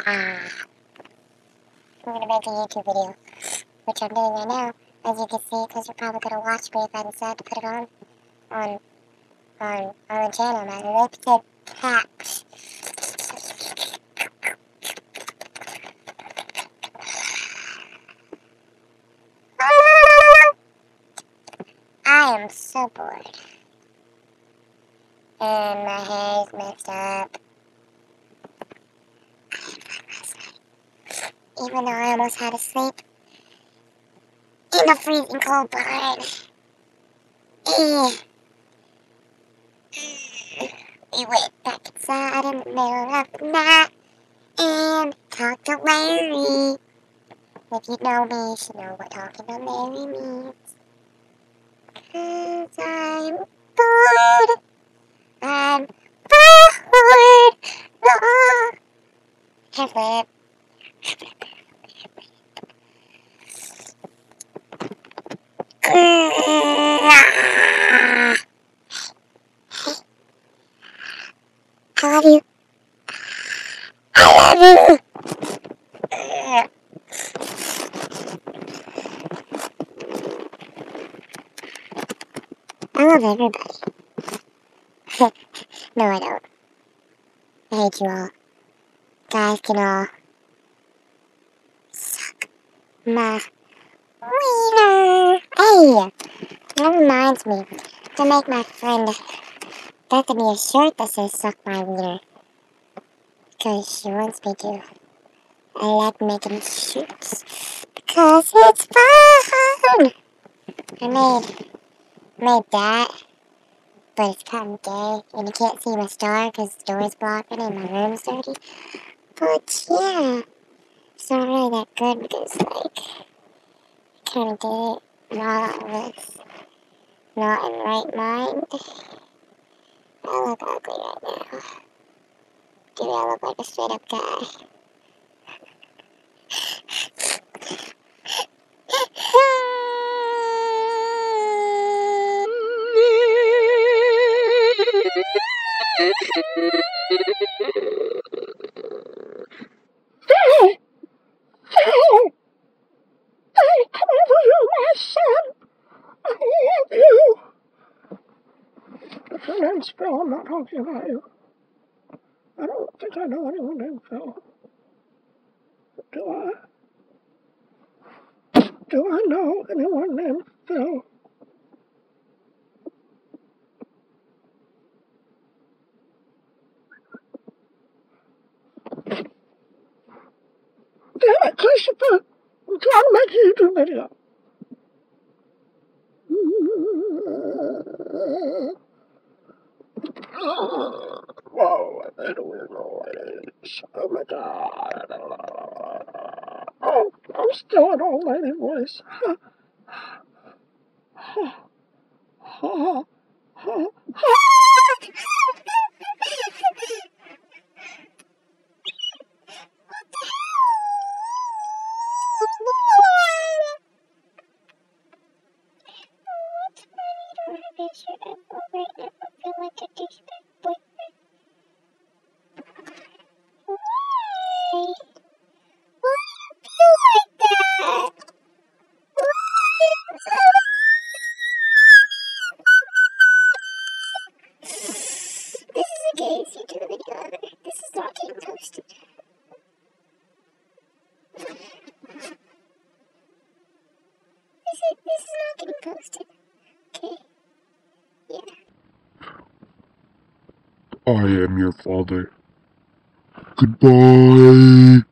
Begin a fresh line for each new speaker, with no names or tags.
I'm gonna make a YouTube video, which I'm doing right now, as you can see, because you're probably gonna watch me if I decide to put it on the channel, my lipstick caps. I am so bored. And my hair is messed up. Even though I almost had to sleep in the freezing cold barn. We went back inside in the middle of the night and talked to Larry. If you know me, you should know what talking to Larry means. 'Cause I'm bored. I'm bored. Oh. Have it. I love you. I love you. I love everybody. No, I don't. I hate you all. Guys can all suck my wiener. Hey, that reminds me to make my friend Bethany a shirt that says suck my wiener. Because she wants me to. I like making shirts. Because it's fun. I made that. But it's kind of gay, and you can't see my star because the door's blocking and my room's dirty. But yeah, it's not really that good because, like, I kind of did it while I was not in right mind. I look ugly right now. Dude, I look like a straight up guy.
Your name's Phil. I'm not talking about you. I don't think I know anyone named Phil. Do I? Do I know anyone named Phil? Damn it, Christopher! I'm trying to make a YouTube video. Whoa, I made a weird noise. Oh my god. Oh, I'm still an old lady voice.
This YouTube video. This is not getting posted. This is not getting posted. Okay. Yeah.
I am your father. Goodbye.